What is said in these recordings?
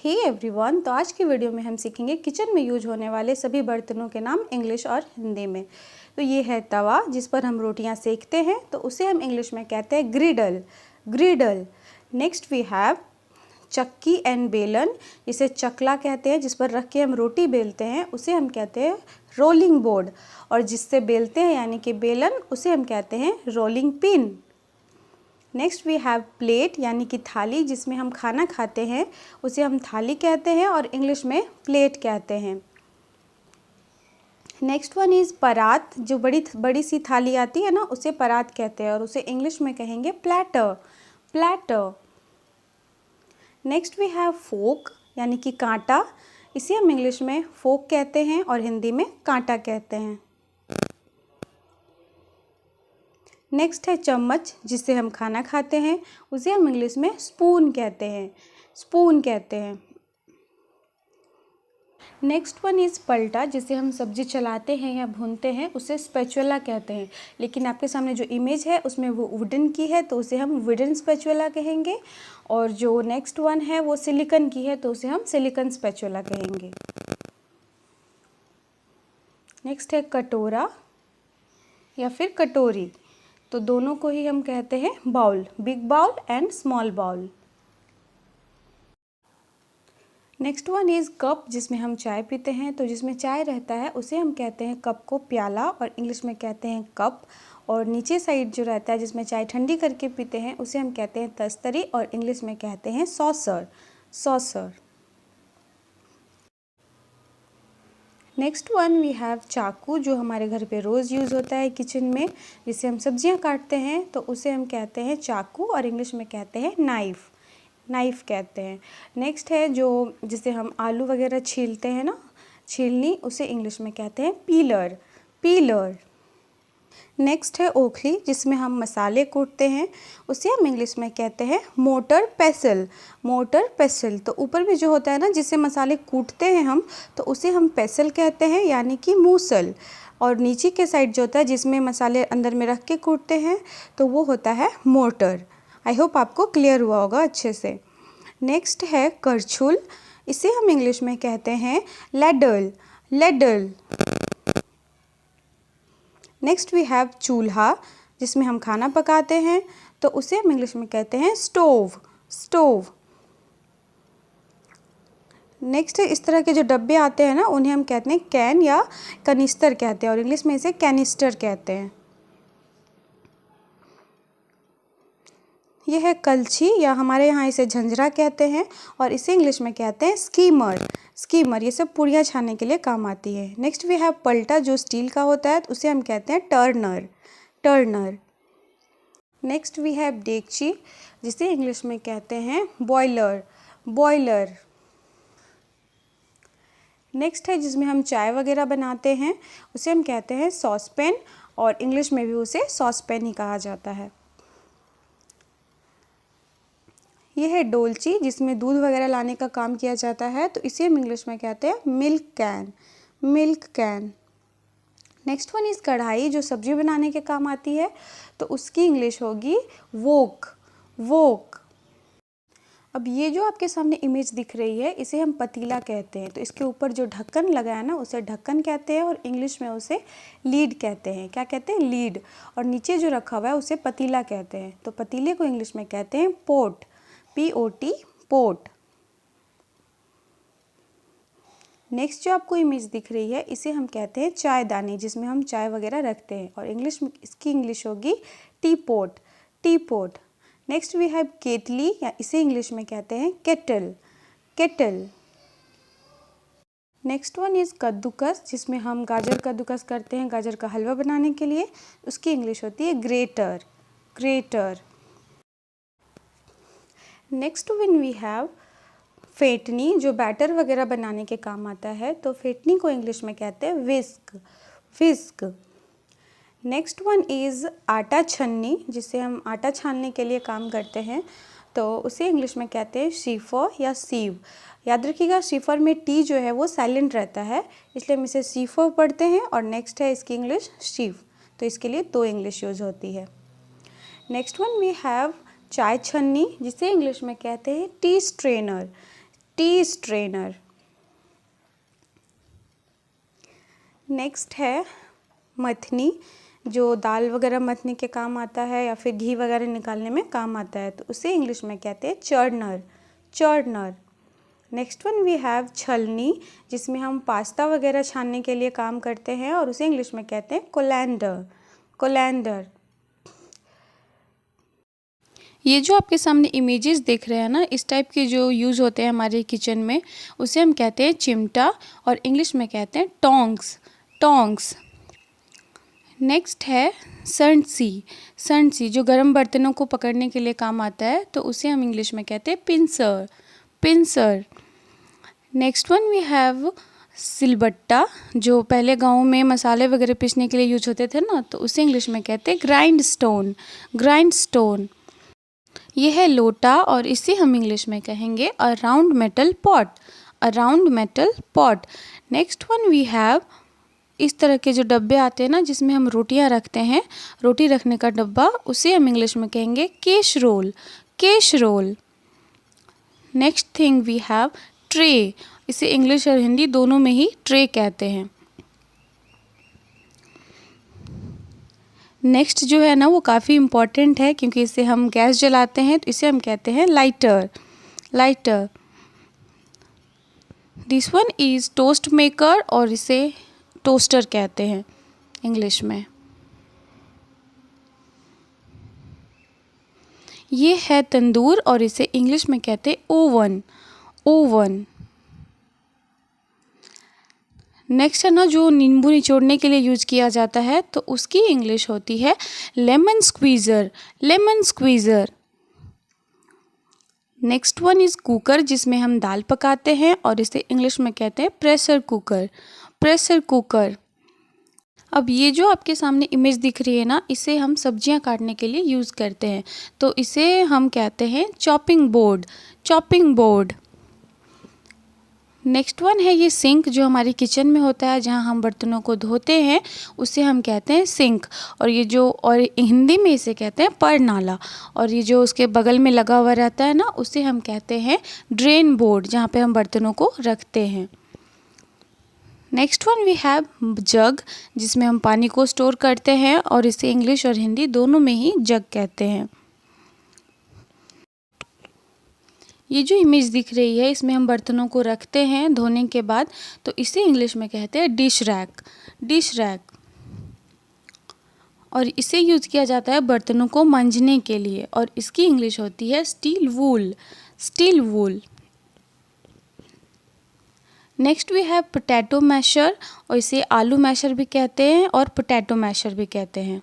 Hey everyone, तो आज की वीडियो में हम सीखेंगे किचन में यूज होने वाले सभी बर्तनों के नाम इंग्लिश और हिंदी में। तो ये है तवा जिस पर हम रोटियां सेकते हैं, तो उसे हम इंग्लिश में कहते हैं griddle, griddle. Next we have chakki and belan, जिसे चकला कहते हैं, जिस पर रख के हम रोटी बेलते हैं उसे हम कहते हैं रोलिंग बोर्ड, और जिससे बेलते हैं यानी कि बेलन उसे हम कहते हैं rolling pin. Next we have plate यानी कि थाली, जिसमें हम खाना खाते हैं उसे हम थाली कहते हैं और इंग्लिश में प्लेट कहते हैं। नेक्स्ट वन इज़ परात, जो बड़ी सी थाली आती है ना उसे परात कहते हैं और उसे इंग्लिश में कहेंगे platter, platter. Next we have fork यानी कि कांटा, इसे हम इंग्लिश में फोक कहते हैं और हिंदी में कांटा कहते हैं। नेक्स्ट है चम्मच, जिससे हम खाना खाते हैं उसे हम इंग्लिश में स्पून कहते हैं, स्पून कहते हैं। नेक्स्ट वन इज़ पलटा, जिसे हम सब्जी चलाते हैं या भूनते हैं उसे स्पैचुला कहते हैं, लेकिन आपके सामने जो इमेज है उसमें वो वुडन की है तो उसे हम वुडन स्पैचुला कहेंगे, और जो नेक्स्ट वन है वो सिलिकन की है तो उसे हम सिलिकन स्पैचुला कहेंगे। नेक्स्ट है कटोरा या फिर कटोरी, तो दोनों को ही हम कहते हैं bowl, big bowl and small bowl. Next one is cup, जिसमें हम चाय पीते हैं, तो जिसमें चाय रहता है उसे हम कहते हैं कप को प्याला और इंग्लिश में कहते हैं कप, और नीचे साइड जो रहता है जिसमें चाय ठंडी करके पीते हैं उसे हम कहते हैं तस्तरी और इंग्लिश में कहते हैं saucer, saucer. Next one we have chaku, जो हमारे घर पे रोज़ यूज़ होता है किचन में, जिससे हम सब्जियां काटते हैं तो उसे हम कहते हैं चाकू और इंग्लिश में कहते हैं नाइफ़, नाइफ़ कहते हैं। नेक्स्ट है जिसे हम आलू वगैरह छीलते हैं ना, छीलनी, उसे इंग्लिश में कहते हैं पीलर, पीलर। नेक्स्ट है ओखली, जिसमें हम मसाले कूटते हैं उसे हम इंग्लिश में कहते हैं मोटर पेसल, मोटर पेसल। तो ऊपर में जो होता है ना जिससे मसाले कूटते हैं हम, तो उसे हम पेसल कहते हैं यानी कि मूसल, और नीचे के साइड जो होता है जिसमें मसाले अंदर में रख के कूटते हैं तो वो होता है मोटर। आई होप आपको क्लियर हुआ होगा अच्छे से। नेक्स्ट है करछुल, इसे हम इंग्लिश में कहते हैं ladle, ladle. Next we have chulha, जिसमें हम खाना पकाते हैं तो उसे हम इंग्लिश में कहते हैं स्टोव, स्टोव। नेक्स्ट इस तरह के जो डब्बे आते हैं ना उन्हें हम कहते हैं कैन या कनिस्टर कहते हैं और इंग्लिश में इसे कैनिस्टर कहते हैं। यह है कलछी, या हमारे यहाँ इसे झंझरा कहते हैं और इसे इंग्लिश में कहते हैं स्कीमर, स्कीमर। ये सब पूड़ियाँ छानने के लिए काम आती है। नेक्स्ट वी हैव पलटा, जो स्टील का होता है तो उसे हम कहते हैं turner, turner. Next we have degchi, जिसे इंग्लिश में कहते हैं बॉयलर, बॉयलर। नेक्स्ट है जिसमें हम चाय वगैरह बनाते हैं उसे हम कहते हैं सॉसपैन, और इंग्लिश में भी उसे सॉसपैन ही कहा जाता है। यह है डोलची, जिसमें दूध वगैरह लाने का काम किया जाता है तो इसे हम इंग्लिश में कहते हैं milk can, milk can. Next one is कढ़ाई, जो सब्जी बनाने के काम आती है तो उसकी इंग्लिश होगी वोक, वोक। अब ये जो आपके सामने इमेज दिख रही है इसे हम पतीला कहते हैं, तो इसके ऊपर जो ढक्कन लगा है ना उसे ढक्कन कहते हैं और इंग्लिश में उसे लीड कहते हैं। क्या कहते हैं? लीड। और नीचे जो रखा हुआ है उसे पतीला कहते हैं, तो पतीले को इंग्लिश में कहते हैं पोट, P-O-T, पोट। नेक्स्ट जो आपको इमेज दिख रही है इसे हम कहते हैं चायदानी, जिसमें हम चाय वगैरह रखते हैं और इंग्लिश में इसकी इंग्लिश होगी tea pot, tea pot. Next we have ketli, या इसे इंग्लिश में कहते हैं kettle, kettle. Next one is kaddukas, जिसमें हम गाजर कद्दूकस करते हैं गाजर का हलवा बनाने के लिए, उसकी इंग्लिश होती है grater, grater. Next one we have fentni, जो बैटर वगैरह बनाने के काम आता है, तो फेंटनी को इंग्लिश में कहते हैं विस्क, विस्क। नेक्स्ट वन इज़ आटा छन्नी, जिसे हम आटा छानने के लिए काम करते हैं तो उसे इंग्लिश में कहते हैं शीफर या सीव। याद रखिएगा शीफर में टी जो है वो साइलेंट रहता है, इसलिए हम इसे शीफर पढ़ते हैं, और नेक्स्ट है इसकी इंग्लिश शीफ, तो इसके लिए दो इंग्लिश यूज होती है। नेक्स्ट वन वी हैव चाय छन्नी, जिसे इंग्लिश में कहते हैं T strainer, T strainer. Next है मथनी, जो दाल वगैरह मथने के काम आता है या फिर घी वगैरह निकालने में काम आता है, तो उसे इंग्लिश में कहते हैं churner, churner. Next one we have chhalni, जिसमें हम पास्ता वगैरह छानने के लिए काम करते हैं और उसे इंग्लिश में कहते हैं कोलैंडर, कोलैंडर। ये जो आपके सामने इमेजेस दिख रहे हैं ना, इस टाइप के जो यूज़ होते हैं हमारे किचन में, उसे हम कहते हैं चिमटा और इंग्लिश में कहते हैं टोंग्स, टोंग्स। नेक्स्ट है संडसी, संडसी जो गर्म बर्तनों को पकड़ने के लिए काम आता है, तो उसे हम इंग्लिश में कहते हैं pincer, pincer. Next one we have silbatta, जो पहले गाँव में मसाले वगैरह पीसने के लिए यूज होते थे ना, तो उसे इंग्लिश में कहते हैं ग्राइंड स्टोन, ग्राइंड स्टोन। यह है लोटा और इसे हम इंग्लिश में कहेंगे a round metal pot, a round metal pot. Next one we have इस तरह के जो डब्बे आते हैं ना, जिसमें हम रोटियां रखते हैं, रोटी रखने का डब्बा, उसे हम इंग्लिश में कहेंगे cash roll, cash roll. Next thing we have tray, इसे इंग्लिश और हिंदी दोनों में ही ट्रे कहते हैं। नेक्स्ट जो है ना वो काफ़ी इम्पॉर्टेंट है, क्योंकि इसे हम गैस जलाते हैं, तो इसे हम कहते हैं lighter, lighter. This one is toast maker और इसे टोस्टर कहते हैं इंग्लिश में। ये है तंदूर और इसे इंग्लिश में कहते हैं ओवन, ओवन। नेक्स्ट है ना जो नींबू निचोड़ने के लिए यूज किया जाता है, तो उसकी इंग्लिश होती है lemon squeezer, lemon squeezer. Next one is cooker, जिसमें हम दाल पकाते हैं और इसे इंग्लिश में कहते हैं प्रेशर कुकर, प्रेशर कुकर। अब ये जो आपके सामने इमेज दिख रही है ना, इसे हम सब्जियां काटने के लिए यूज़ करते हैं, तो इसे हम कहते हैं chopping board, chopping board. Next one है ये सिंक, जो हमारी किचन में होता है, जहां हम बर्तनों को धोते हैं, उसे हम कहते हैं सिंक। और ये जो, और हिंदी में इसे कहते हैं परनाला। और ये जो उसके बगल में लगा हुआ रहता है ना, उसे हम कहते हैं ड्रेन बोर्ड, जहाँ पे हम बर्तनों को रखते हैं। नेक्स्ट वन वी हैव जग, जिसमें हम पानी को स्टोर करते हैं और इसे इंग्लिश और हिंदी दोनों में ही जग कहते हैं। ये जो इमेज दिख रही है, इसमें हम बर्तनों को रखते हैं धोने के बाद, तो इसे इंग्लिश में कहते हैं डिश रैक, डिश रैक। और इसे यूज़ किया जाता है बर्तनों को मांजने के लिए, और इसकी इंग्लिश होती है steel wool, steel wool. Next we have potato masher, और इसे आलू मैशर भी कहते हैं और पोटैटो मैशर भी कहते हैं।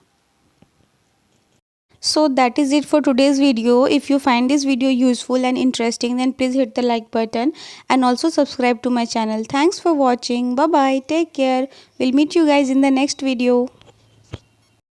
So that is it for today's video. If you find this video useful and interesting, then please hit the like button and also subscribe to my channel. Thanks for watching. Bye bye. Take care. We'll meet you guys in the next video.